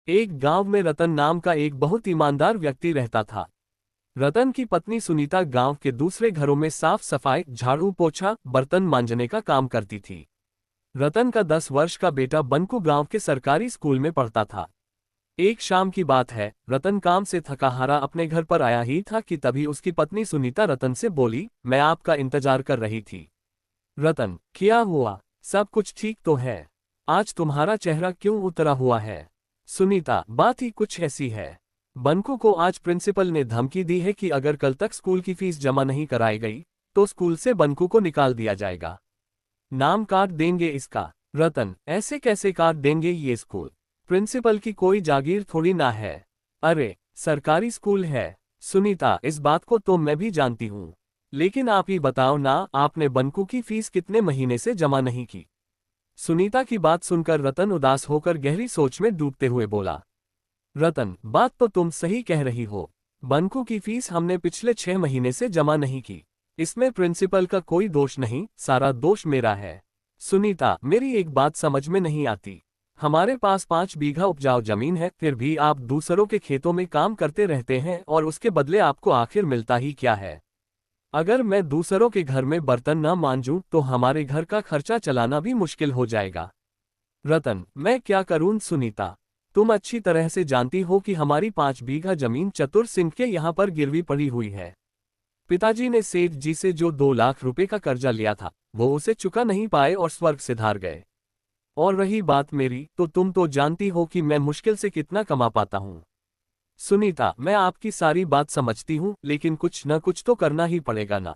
एक गांव में रतन नाम का एक बहुत ईमानदार व्यक्ति रहता था। रतन की पत्नी सुनीता गांव के दूसरे घरों में साफ सफाई, झाड़ू पोछा, बर्तन मांजने का काम करती थी। रतन का 10 वर्ष का बेटा बंकू गांव के सरकारी स्कूल में पढ़ता था। एक शाम की बात है, रतन काम से थका हारा अपने घर पर आया ही था कि तभी उसकी पत्नी सुनीता रतन से बोली, मैं आपका इंतजार कर रही थी। रतन, क्या हुआ? सब कुछ ठीक तो है? आज तुम्हारा चेहरा क्यों उतरा हुआ है? सुनीता, बात ही कुछ ऐसी है। बंकू को आज प्रिंसिपल ने धमकी दी है कि अगर कल तक स्कूल की फीस जमा नहीं कराई गई तो स्कूल से बंकू को निकाल दिया जाएगा। नाम काट देंगे इसका। रतन, ऐसे कैसे काट देंगे? ये स्कूल प्रिंसिपल की कोई जागीर थोड़ी ना है। अरे, सरकारी स्कूल है। सुनीता, इस बात को तो मैं भी जानती हूँ, लेकिन आप ही बताओ ना, आपने बंकू की फीस कितने महीने से जमा नहीं की? सुनीता की बात सुनकर रतन उदास होकर गहरी सोच में डूबते हुए बोला, रतन, बात तो तुम सही कह रही हो। बंकू की फीस हमने पिछले 6 महीने से जमा नहीं की। इसमें प्रिंसिपल का कोई दोष नहीं, सारा दोष मेरा है। सुनीता, मेरी एक बात समझ में नहीं आती। हमारे पास 5 बीघा उपजाऊ जमीन है, फिर भी आप दूसरों के खेतों में काम करते रहते हैं और उसके बदले आपको आखिर मिलता ही क्या है? अगर मैं दूसरों के घर में बर्तन न मांजूं तो हमारे घर का खर्चा चलाना भी मुश्किल हो जाएगा। रतन, मैं क्या करूं? सुनीता, तुम अच्छी तरह से जानती हो कि हमारी 5 बीघा जमीन चतुर सिंह के यहाँ पर गिरवी पड़ी हुई है। पिताजी ने सेठ जी से जो 2 लाख रुपए का कर्जा लिया था, वो उसे चुका नहीं पाए और स्वर्ग सिधार गए। और रही बात मेरी, तो तुम तो जानती हो कि मैं मुश्किल से कितना कमा पाता हूँ। सुनीता, मैं आपकी सारी बात समझती हूँ, लेकिन कुछ न कुछ तो करना ही पड़ेगा ना।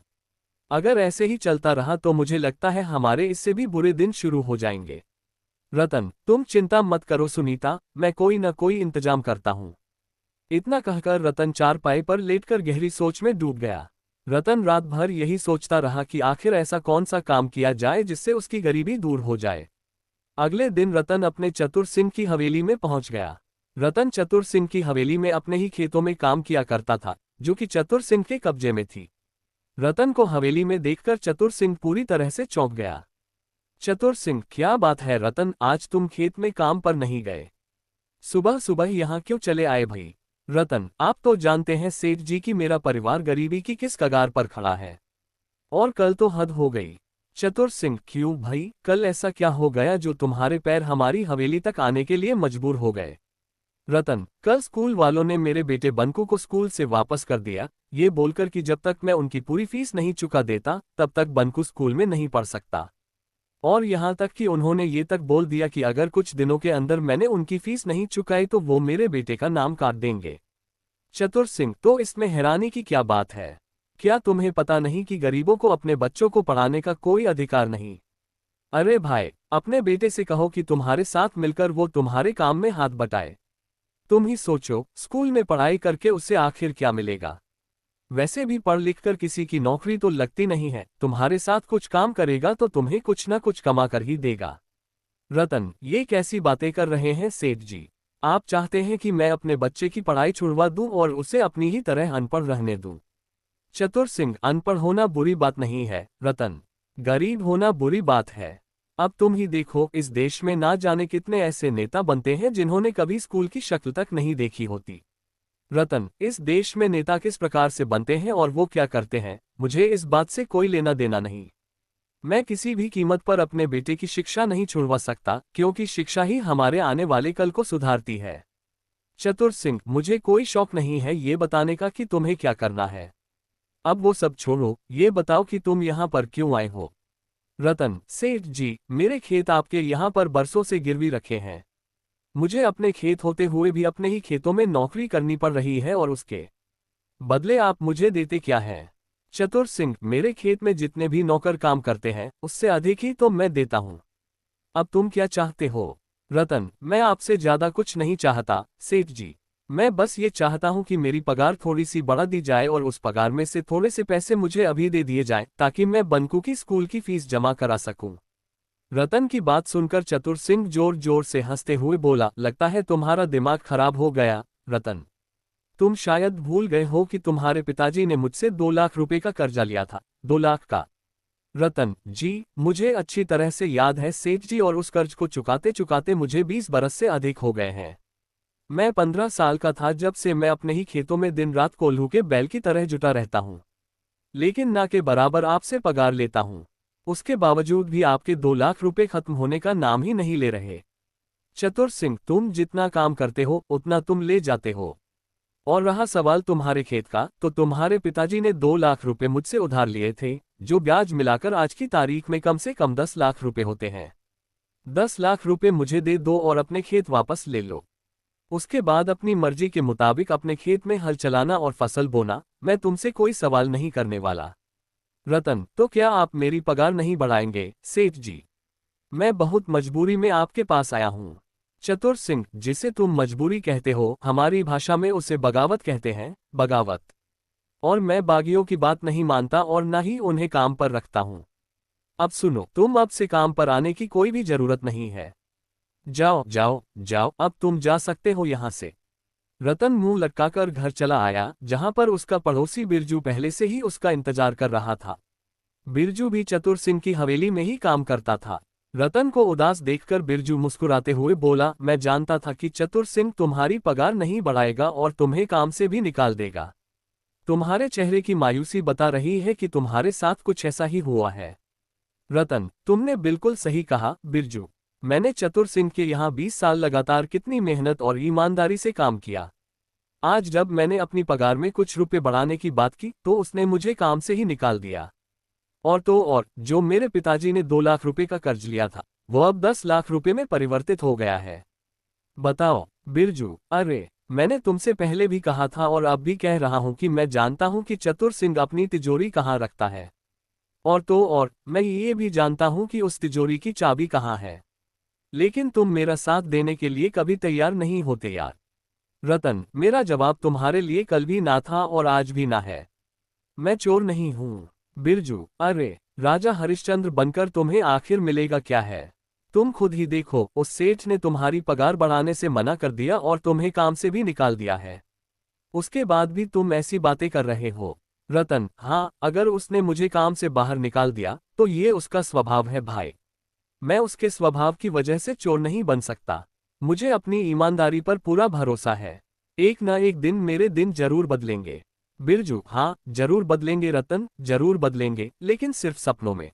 अगर ऐसे ही चलता रहा तो मुझे लगता है हमारे इससे भी बुरे दिन शुरू हो जाएंगे। रतन, तुम चिंता मत करो सुनीता, मैं कोई न कोई इंतजाम करता हूँ। इतना कहकर रतन चारपाई पर लेटकर गहरी सोच में डूब गया। रतन रात भर यही सोचता रहा कि आखिर ऐसा कौन सा काम किया जाए जिससे उसकी गरीबी दूर हो जाए। अगले दिन रतन अपने चतुर सिंह की हवेली में पहुंच गया। रतन चतुर सिंह की हवेली में अपने ही खेतों में काम किया करता था, जो कि चतुर सिंह के कब्जे में थी। रतन को हवेली में देखकर चतुर सिंह पूरी तरह से चौंक गया। चतुर सिंह, क्या बात है रतन, आज तुम खेत में काम पर नहीं गए? सुबह सुबह यहाँ क्यों चले आए भाई? रतन, आप तो जानते हैं सेठ जी कि मेरा परिवार गरीबी की किस कगार पर खड़ा है, और कल तो हद हो गई। चतुर सिंह, क्यों भाई, कल ऐसा क्या हो गया जो तुम्हारे पैर हमारी हवेली तक आने के लिए मजबूर हो गए? रतन, कल स्कूल वालों ने मेरे बेटे बंकू को स्कूल से वापस कर दिया, ये बोलकर कि जब तक मैं उनकी पूरी फीस नहीं चुका देता तब तक बंकू स्कूल में नहीं पढ़ सकता। और यहाँ तक कि उन्होंने ये तक बोल दिया कि अगर कुछ दिनों के अंदर मैंने उनकी फीस नहीं चुकाई तो वो मेरे बेटे का नाम काट देंगे। चतुर सिंह, तो इसमें हैरानी की क्या बात है? क्या तुम्हें पता नहीं कि गरीबों को अपने बच्चों को पढ़ाने का कोई अधिकार नहीं? अरे भाई, अपने बेटे से कहो कि तुम्हारे साथ मिलकर वो तुम्हारे काम में हाथ बटाए। तुम ही सोचो, स्कूल में पढ़ाई करके उससे आखिर क्या मिलेगा? वैसे भी पढ़ लिख कर किसी की नौकरी तो लगती नहीं है, तुम्हारे साथ कुछ काम करेगा तो तुम्हें कुछ ना कुछ कमा कर ही देगा। रतन, ये कैसी बातें कर रहे हैं सेठ जी? आप चाहते हैं कि मैं अपने बच्चे की पढ़ाई छुड़वा दूं और उसे अपनी ही तरह अनपढ़ रहने दूं? चतुर सिंह, अनपढ़ होना बुरी बात नहीं है रतन, गरीब होना बुरी बात है। अब तुम ही देखो, इस देश में ना जाने कितने ऐसे नेता बनते हैं जिन्होंने कभी स्कूल की शक्ल तक नहीं देखी होती। रतन, इस देश में नेता किस प्रकार से बनते हैं और वो क्या करते हैं, मुझे इस बात से कोई लेना देना नहीं। मैं किसी भी कीमत पर अपने बेटे की शिक्षा नहीं छुड़वा सकता, क्योंकि शिक्षा ही हमारे आने वाले कल को सुधारती है। चतुर सिंह, मुझे कोई शौक नहीं है ये बताने का कि तुम्हें क्या करना है। अब वो सब छोड़ो, ये बताओ कि तुम यहाँ पर क्यों आए हो? रतन, सेठ जी, मेरे खेत आपके यहाँ पर बरसों से गिरवी रखे हैं। मुझे अपने खेत होते हुए भी अपने ही खेतों में नौकरी करनी पड़ रही है और उसके बदले आप मुझे देते क्या हैं? चतुर सिंह, मेरे खेत में जितने भी नौकर काम करते हैं उससे अधिक ही तो मैं देता हूँ। अब तुम क्या चाहते हो? रतन, मैं आपसे ज्यादा कुछ नहीं चाहता सेठ जी। मैं बस ये चाहता हूँ कि मेरी पगार थोड़ी सी बढ़ा दी जाए और उस पगार में से थोड़े से पैसे मुझे अभी दे दिए जाएं, ताकि मैं बंकू की स्कूल की फीस जमा करा सकूं। रतन की बात सुनकर चतुर सिंह जोर जोर से हंसते हुए बोला, लगता है तुम्हारा दिमाग खराब हो गया रतन। तुम शायद भूल गए हो कि तुम्हारे पिताजी ने मुझसे 2 लाख रुपए का कर्जा लिया था। 2 लाख का? रतन जी, मुझे अच्छी तरह से याद है सेठ जी, और उस कर्ज को चुकाते चुकाते मुझे 20 बरस से अधिक हो गए हैं। मैं 15 साल का था जब से मैं अपने ही खेतों में दिन रात कोल्हू के बैल की तरह जुटा रहता हूँ। लेकिन ना के बराबर आपसे पगार लेता हूँ। उसके बावजूद भी आपके 2 लाख रुपए खत्म होने का नाम ही नहीं ले रहे। चतुर सिंह, तुम जितना काम करते हो उतना तुम ले जाते हो। और रहा सवाल तुम्हारे खेत का, तो तुम्हारे पिताजी ने 2 लाख रुपए मुझसे उधार लिए थे, जो ब्याज मिलाकर आज की तारीख में कम से कम 10 लाख रुपए होते हैं। 10 लाख रुपए मुझे दे दो और अपने खेत वापस ले लो। उसके बाद अपनी मर्जी के मुताबिक अपने खेत में हल चलाना और फसल बोना। मैं तुमसे कोई सवाल नहीं करने वाला। रतन, तो क्या आप मेरी पगार नहीं बढ़ाएंगे सेठ जी? मैं बहुत मजबूरी में आपके पास आया हूँ। चतुर सिंह, जिसे तुम मजबूरी कहते हो, हमारी भाषा में उसे बगावत कहते हैं, बगावत। और मैं बागियों की बात नहीं मानता और न ही उन्हें काम पर रखता हूँ। अब सुनो, तुम अब से काम पर आने की कोई भी जरूरत नहीं है। जाओ जाओ जाओ, अब तुम जा सकते हो यहाँ से। रतन मुंह लटकाकर घर चला आया, जहां पर उसका पड़ोसी बिरजू पहले से ही उसका इंतजार कर रहा था। बिरजू भी चतुर सिंह की हवेली में ही काम करता था। रतन को उदास देखकर बिरजू मुस्कुराते हुए बोला, मैं जानता था कि चतुर सिंह तुम्हारी पगार नहीं बढ़ाएगा और तुम्हें काम से भी निकाल देगा। तुम्हारे चेहरे की मायूसी बता रही है कि तुम्हारे साथ कुछ ऐसा ही हुआ है। रतन, तुमने बिल्कुल सही कहा बिरजू। मैंने चतुर सिंह के यहाँ 20 साल लगातार कितनी मेहनत और ईमानदारी से काम किया। आज जब मैंने अपनी पगार में कुछ रुपए बढ़ाने की बात की तो उसने मुझे काम से ही निकाल दिया। और तो और, जो मेरे पिताजी ने 2 लाख रुपए का कर्ज लिया था, वो अब 10 लाख रुपए में परिवर्तित हो गया है। बताओ बिरजू, अरे मैंने तुमसे पहले भी कहा था और अब भी कह रहा हूं कि मैं जानता हूं कि चतुर सिंह अपनी तिजोरी कहाँ रखता है। और तो और, मैं ये भी जानता हूं कि उस तिजोरी की चाबी कहाँ है। लेकिन तुम मेरा साथ देने के लिए कभी तैयार नहीं होते यार। रतन, मेरा जवाब तुम्हारे लिए कल भी ना था और आज भी ना है। मैं चोर नहीं हूं। बिरजू, अरे राजा हरिश्चंद्र बनकर तुम्हें आखिर मिलेगा क्या है? तुम खुद ही देखो, उस सेठ ने तुम्हारी पगार बढ़ाने से मना कर दिया और तुम्हें काम से भी निकाल दिया है। उसके बाद भी तुम ऐसी बातें कर रहे हो। रतन, हाँ, अगर उसने मुझे काम से बाहर निकाल दिया तो ये उसका स्वभाव है भाई। मैं उसके स्वभाव की वजह से चोर नहीं बन सकता। मुझे अपनी ईमानदारी पर पूरा भरोसा है। एक ना एक दिन मेरे दिन जरूर बदलेंगे। बिरजू, हाँ जरूर बदलेंगे रतन, जरूर बदलेंगे, लेकिन सिर्फ सपनों में।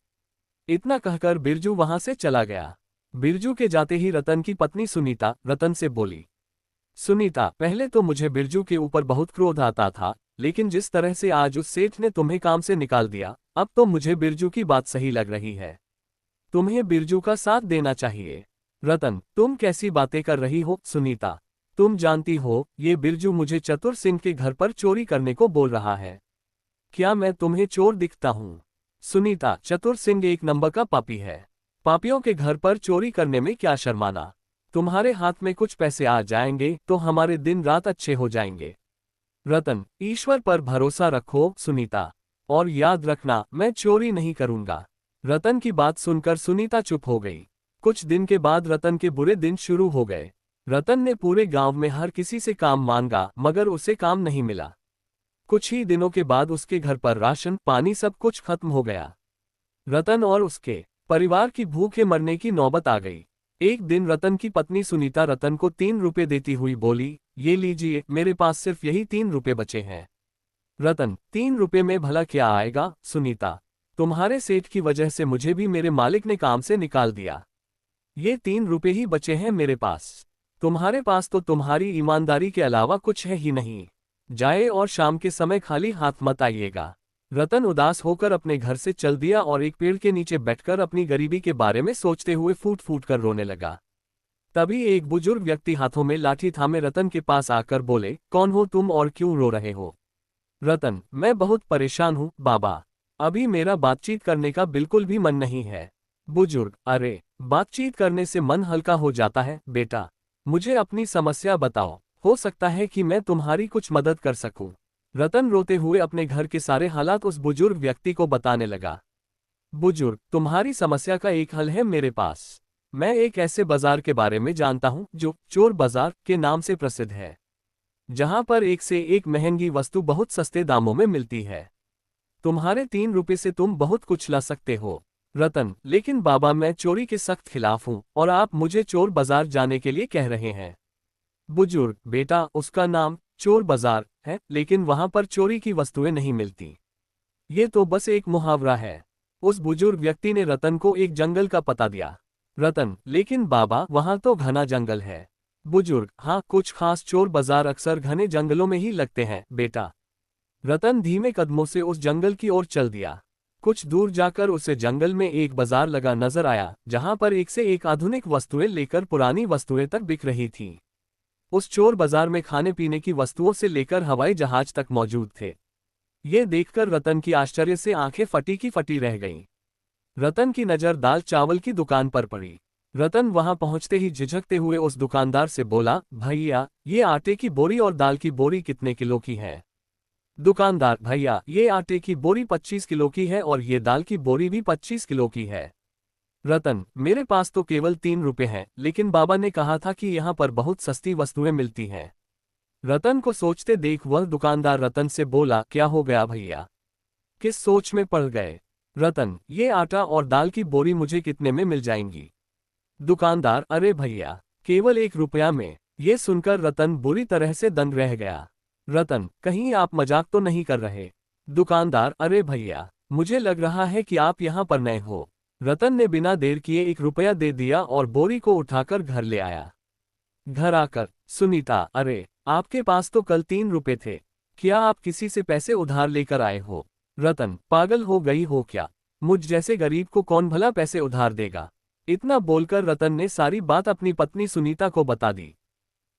इतना कहकर बिरजू वहां से चला गया। बिरजू के जाते ही रतन की पत्नी सुनीता रतन से बोली, सुनीता, पहले तो मुझे बिरजू के ऊपर बहुत क्रोध आता था, लेकिन जिस तरह से आज उस सेठ ने तुम्हें काम से निकाल दिया, अब तो मुझे बिरजू की बात सही लग रही है। तुम्हें बिरजू का साथ देना चाहिए। रतन, तुम कैसी बातें कर रही हो सुनीता? तुम जानती हो, ये बिरजू मुझे चतुर सिंह के घर पर चोरी करने को बोल रहा है। क्या मैं तुम्हें चोर दिखता हूँ? सुनीता, चतुर सिंह एक नंबर का पापी है। पापियों के घर पर चोरी करने में क्या शर्माना। तुम्हारे हाथ में कुछ पैसे आ जाएंगे तो हमारे दिन रात अच्छे हो जाएंगे। रतन, ईश्वर पर भरोसा रखो सुनीता, और याद रखना, मैं चोरी नहीं करूंगा। रतन की बात सुनकर सुनीता चुप हो गई। कुछ दिन के बाद रतन के बुरे दिन शुरू हो गए। रतन ने पूरे गांव में हर किसी से काम मांगा, मगर उसे काम नहीं मिला। कुछ ही दिनों के बाद उसके घर पर राशन पानी सब कुछ खत्म हो गया। रतन और उसके परिवार की भूखे मरने की नौबत आ गई। एक दिन रतन की पत्नी सुनीता रतन को 3 रुपए देती हुई बोली, ये लीजिए, मेरे पास सिर्फ यही 3 रुपए बचे हैं। रतन, 3 रुपए में भला क्या आएगा सुनीता? तुम्हारे सेठ की वजह से मुझे भी मेरे मालिक ने काम से निकाल दिया। ये 3 रुपए ही बचे हैं मेरे पास। तुम्हारे पास तो तुम्हारी ईमानदारी के अलावा कुछ है ही नहीं। जाए और शाम के समय खाली हाथ मत आइएगा। रतन उदास होकर अपने घर से चल दिया और एक पेड़ के नीचे बैठकर अपनी गरीबी के बारे में सोचते हुए फूट फूट कर रोने लगा। तभी एक बुजुर्ग व्यक्ति हाथों में लाठी थामे रतन के पास आकर बोले, कौन हो तुम और क्यों रो रहे हो? रतन, मैं बहुत परेशान हूँ बाबा। अभी मेरा बातचीत करने का बिल्कुल भी मन नहीं है। बुजुर्ग, अरे बातचीत करने से मन हल्का हो जाता है बेटा। मुझे अपनी समस्या बताओ, हो सकता है कि मैं तुम्हारी कुछ मदद कर सकूं। रतन रोते हुए अपने घर के सारे हालात उस बुजुर्ग व्यक्ति को बताने लगा। बुजुर्ग, तुम्हारी समस्या का एक हल है मेरे पास। मैं एक ऐसे बाजार के बारे में जानता हूं जो चोर बाजार के नाम से प्रसिद्ध है, जहां पर एक से एक महंगी वस्तु बहुत सस्ते दामों में मिलती है। तुम्हारे 3 रुपए से तुम बहुत कुछ ला सकते हो। रतन, लेकिन बाबा मैं चोरी के सख्त खिलाफ हूँ और आप मुझे चोर बाजार जाने के लिए कह रहे हैं। बुजुर्ग, बेटा उसका नाम चोर बाजार है, लेकिन वहां पर चोरी की वस्तुएं नहीं मिलती। ये तो बस एक मुहावरा है। उस बुजुर्ग व्यक्ति ने रतन को एक जंगल का पता दिया। रतन, लेकिन बाबा वहां तो घना जंगल है। बुजुर्ग, हाँ, कुछ खास चोर बाजार अक्सर घने जंगलों में ही लगते हैं बेटा। रतन धीमे कदमों से उस जंगल की ओर चल दिया। कुछ दूर जाकर उसे जंगल में एक बाजार लगा नजर आया, जहां पर एक से एक आधुनिक वस्तुएं लेकर पुरानी वस्तुएं तक बिक रही थीं। उस चोर बाजार में खाने पीने की वस्तुओं से लेकर हवाई जहाज तक मौजूद थे। ये देखकर रतन की आश्चर्य से आंखें फटी की फटी रह गईं। रतन की नज़र दाल चावल की दुकान पर पड़ी। रतन वहां पहुंचते ही झिझकते हुए उस दुकानदार से बोला, भैया ये आटे की बोरी और दाल की बोरी कितने किलो की है? दुकानदार, भैया ये आटे की बोरी 25 किलो की है और ये दाल की बोरी भी 25 किलो की है। रतन, मेरे पास तो केवल 3 रुपए हैं, लेकिन बाबा ने कहा था कि यहाँ पर बहुत सस्ती वस्तुएं मिलती हैं। रतन को सोचते देख वह दुकानदार रतन से बोला, क्या हो गया भैया? किस सोच में पड़ गए? रतन, ये आटा और दाल की बोरी मुझे कितने में मिल जाएंगी? दुकानदार, अरे भैया केवल 1 रुपया में। ये सुनकर रतन बुरी तरह से दंग रह गया। रतन, कहीं आप मजाक तो नहीं कर रहे? दुकानदार, अरे भैया मुझे लग रहा है कि आप यहाँ पर नए हो। रतन ने बिना देर किए 1 रुपया दे दिया और बोरी को उठाकर घर ले आया। घर आकर सुनीता, अरे आपके पास तो कल 3 रुपए थे, क्या आप किसी से पैसे उधार लेकर आए हो? रतन, पागल हो गई हो क्या? मुझ जैसे गरीब को कौन भला पैसे उधार देगा? इतना बोलकर रतन ने सारी बात अपनी पत्नी सुनीता को बता दी।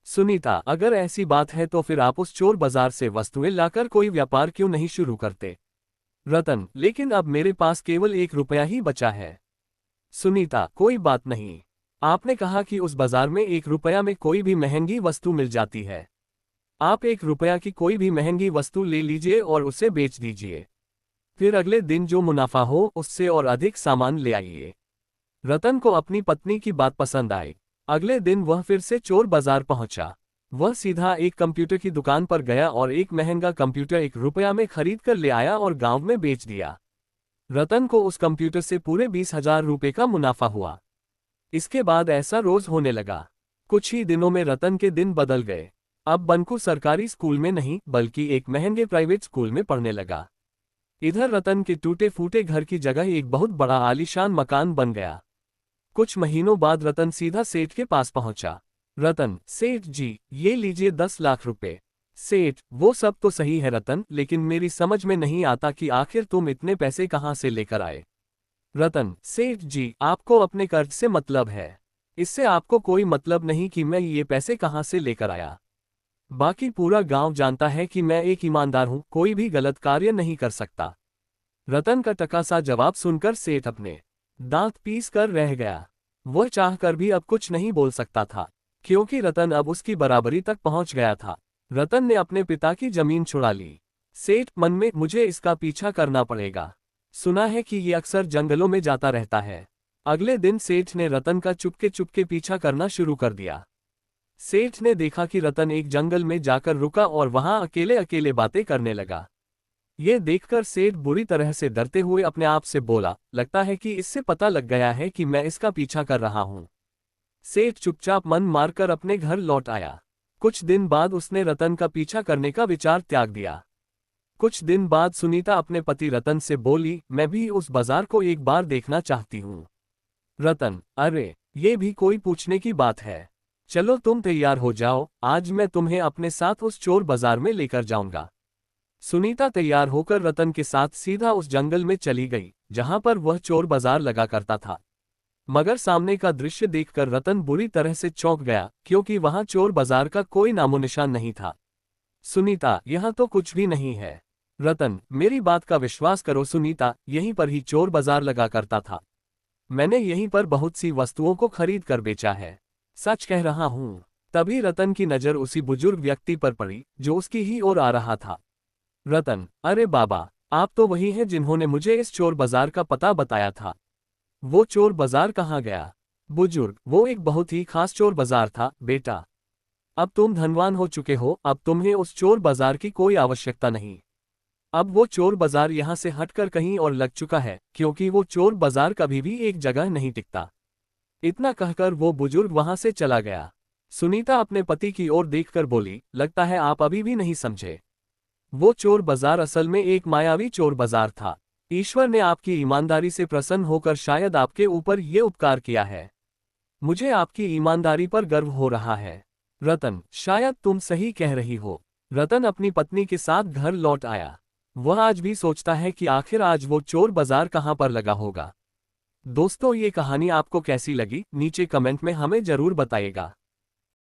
सुनीता, अगर ऐसी बात है तो फिर आप उस चोर बाजार से वस्तुएं लाकर कोई व्यापार क्यों नहीं शुरू करते? रतन, लेकिन अब मेरे पास केवल 1 रुपया ही बचा है। सुनीता, कोई बात नहीं। आपने कहा कि उस बाजार में 1 रुपया में कोई भी महंगी वस्तु मिल जाती है। आप 1 रुपया की कोई भी महंगी वस्तु ले लीजिए और उसे बेच दीजिए। फिर अगले दिन जो मुनाफा हो उससे और अधिक सामान ले आइए। रतन को अपनी पत्नी की बात पसंद आई। अगले दिन वह फिर से चोर बाजार पहुंचा। वह सीधा एक कंप्यूटर की दुकान पर गया और एक महंगा कंप्यूटर 1 रुपया में खरीद कर ले आया और गांव में बेच दिया। रतन को उस कंप्यूटर से पूरे 20,000 रुपये का मुनाफा हुआ। इसके बाद ऐसा रोज होने लगा। कुछ ही दिनों में रतन के दिन बदल गए। अब बंकू सरकारी स्कूल में नहीं बल्कि एक महंगे प्राइवेट स्कूल में पढ़ने लगा। इधर रतन के टूटे फूटे घर की जगह एक बहुत बड़ा आलीशान मकान बन गया। कुछ महीनों बाद रतन सीधा सेठ के पास पहुंचा। रतन, सेठ जी ये लीजिए 10 लाख रुपए। सेठ, वो सब तो सही है रतन, लेकिन मेरी समझ में नहीं आता कि आखिर तुम इतने पैसे कहाँ से लेकर आए? रतन, सेठ जी आपको अपने कर्ज से मतलब है, इससे आपको कोई मतलब नहीं कि मैं ये पैसे कहाँ से लेकर आया। बाकी पूरा गांव जानता है कि मैं एक ईमानदार हूं, कोई भी गलत कार्य नहीं कर सकता। रतन का टकासा जवाब सुनकर सेठ अपने दांत पीस कर रह गया। वह चाहकर भी अब कुछ नहीं बोल सकता था, क्योंकि रतन अब उसकी बराबरी तक पहुंच गया था। रतन ने अपने पिता की जमीन छुड़ा ली। सेठ मन में, मुझे इसका पीछा करना पड़ेगा, सुना है कि ये अक्सर जंगलों में जाता रहता है। अगले दिन सेठ ने रतन का चुपके चुपके पीछा करना शुरू कर दिया। सेठ ने देखा कि रतन एक जंगल में जाकर रुका और वहां अकेले अकेले बातें करने लगा। ये देखकर सेठ बुरी तरह से डरते हुए अपने आप से बोला, लगता है कि इससे पता लग गया है कि मैं इसका पीछा कर रहा हूं। सेठ चुपचाप मन मारकर अपने घर लौट आया। कुछ दिन बाद उसने रतन का पीछा करने का विचार त्याग दिया। कुछ दिन बाद सुनीता अपने पति रतन से बोली, मैं भी उस बाजार को एक बार देखना चाहती हूँ। रतन, अरे ये भी कोई पूछने की बात है, चलो तुम तैयार हो जाओ, आज मैं तुम्हें अपने साथ उस चोर बाजार में लेकर जाऊंगा। सुनीता तैयार होकर रतन के साथ सीधा उस जंगल में चली गई जहां पर वह चोर बाजार लगा करता था। मगर सामने का दृश्य देखकर रतन बुरी तरह से चौंक गया, क्योंकि वहां चोर बाजार का कोई नामोनिशान नहीं था। सुनीता, यहाँ तो कुछ भी नहीं है। रतन, मेरी बात का विश्वास करो सुनीता, यहीं पर ही चोर बाजार लगा करता था। मैंने यहीं पर बहुत सी वस्तुओं को खरीद कर बेचा है, सच कह रहा हूँ। तभी रतन की नजर उसी बुजुर्ग व्यक्ति पर पड़ी जो उसकी ही ओर आ रहा था। रतन, अरे बाबा, आप तो वही हैं जिन्होंने मुझे इस चोर बाजार का पता बताया था। वो चोर बाजार कहाँ गया? बुजुर्ग, वो एक बहुत ही खास चोर बाजार था बेटा। अब तुम धनवान हो चुके हो, अब तुम्हें उस चोर बाजार की कोई आवश्यकता नहीं। अब वो चोर बाजार यहाँ से हटकर कहीं और लग चुका है, क्योंकि वो चोर बाजार कभी भी एक जगह नहीं टिकता। इतना कहकर वो बुजुर्ग वहां से चला गया। सुनीता अपने पति की ओर देखकर बोली, लगता है आप अभी भी नहीं समझे। वो चोर बाजार असल में एक मायावी चोर बाजार था। ईश्वर ने आपकी ईमानदारी से प्रसन्न होकर शायद आपके ऊपर ये उपकार किया है। मुझे आपकी ईमानदारी पर गर्व हो रहा है। रतन, शायद तुम सही कह रही हो। रतन अपनी पत्नी के साथ घर लौट आया। वह आज भी सोचता है कि आखिर आज वो चोर बाजार कहाँ पर लगा होगा। दोस्तों, ये कहानी आपको कैसी लगी नीचे कमेंट में हमें जरूर बताइएगा।